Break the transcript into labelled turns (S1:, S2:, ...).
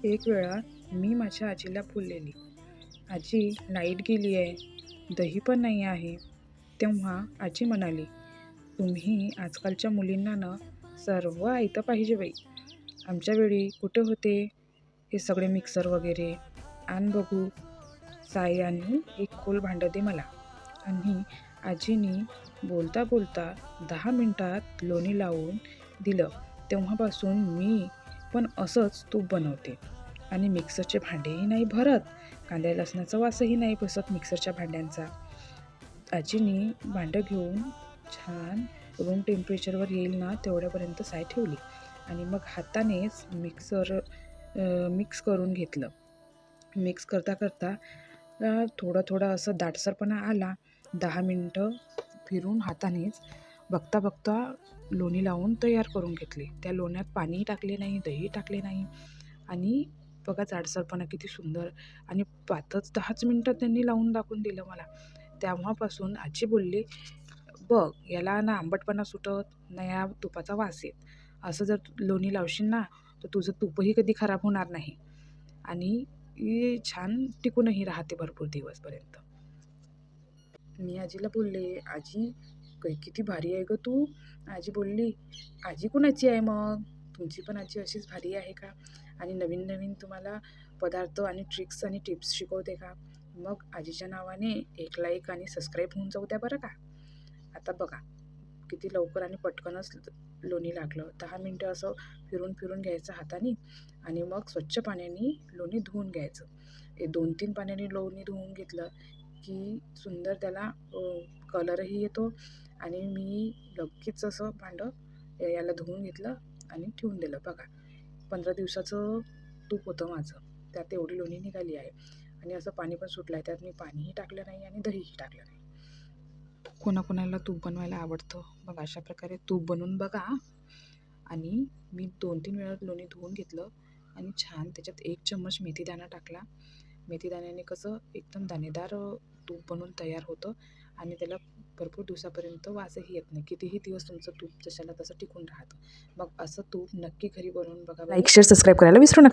S1: एक वेळा मी माझ्या आजीला बोललेली, आजी लाईट गेली आहे, दही पण नाही आहे. तेव्हा आजी म्हणाली, तुम्ही आजकालच्या मुलींना ना सर्व ऐकतं पाहिजे बाई. आमच्या वेळी कुठे होते हे सगळे मिक्सर वगैरे. आण बघू. साई आणि एक खोल भांडं दे मला. आणि आजीनी बोलता बोलता 10 मिनिटात लोणी लावून दिलं. तेव्हापासून मी पण असंच तूप बनवते. आणि मिक्सरचे भांडेही नाही भरत, कांद्या लसणाचा वासही नाही बसत मिक्सरच्या भांड्यांचा. आजीनी भांडं घेऊन छान रूम टेम्परेचरवर येईल ना तेवढ्यापर्यंत साय ठेवली आणि मग हातानेच मिक्स करून घेतलं. मिक्स करता करता थोडं थोडं असं दाटसरपणा आला. 10 मिनटं फिरून हातानेच बघता बघता लोणी लावून तयार करून घेतली. त्या लोण्यात पाणीही टाकले नाही, दही टाकले नाही आणि बघा जाडसरपणा किती सुंदर. आणि 5-10 मिनटं त्यांनी लावून दाखवून दिलं मला. तेव्हापासून आजी बोलली, बघ याला ना आंबटपणा सुटत ना या तुपाचा वास येत. असं जर लोणी लावशील ना तर तुझं तूपही कधी खराब होणार नाही आणि छान टिकूनही राहते भरपूर दिवसपर्यंत. मी आजीला बोलले, आजी किती भारी आहे ग तू. आजी बोलली, आजी कुणाची आहे मग? तुमची पण आजी अशीच भारी आहे का? आणि नवीन नवीन तुम्हाला पदार्थ आणि ट्रिक्स आणि टिप्स शिकवते का? मग आजीच्या नावाने एक लाईक आणि सबस्क्राईब होऊन जाऊ द्या बरं का. आता बघा किती लवकर आणि पटकनच लोणी लागलं. 10 मिनटं असं फिरून फिरून घ्यायचं हाताने आणि मग स्वच्छ पाण्याने लोणी धुवून घ्यायचं. 2-3 पाण्याने लोणी धुवून घेतलं की सुंदर त्याला कलरही येतो. आणि मी लगेच असं भांडं याला धुवून घेतलं आणि ठेवून दिलं. बघा 15 दिवसाचं तूप होतं माझं. त्यात एवढी लोणी निघाली आहे आणि असं पाणी पण सुटलं आहे. त्यात मी पाणीही टाकलं नाही आणि दहीही टाकलं नाही. कोणाकोणाला तूप बनवायला आवडतं. मग अशा प्रकारे तूप बनवून बघा. आणि मी 2-3 वेळा लोणी धुवून घेतलं आणि छान त्याच्यात 1 चम्मच मेथीदाणा टाकला. मेथीदाण्याने कसं एकदम दाणेदार तूप बनवून तयार होतं आणि त्याला भरपूर दिवसापर्यंत वासही येत नाही. कितीही दिवस तुमचं तूप जशाला तसं टिकून राहतं. मग असं तूप नक्की घरी बनवून बघा. लाईक, शेअर, सबस्क्राईब करायला विसरू नका.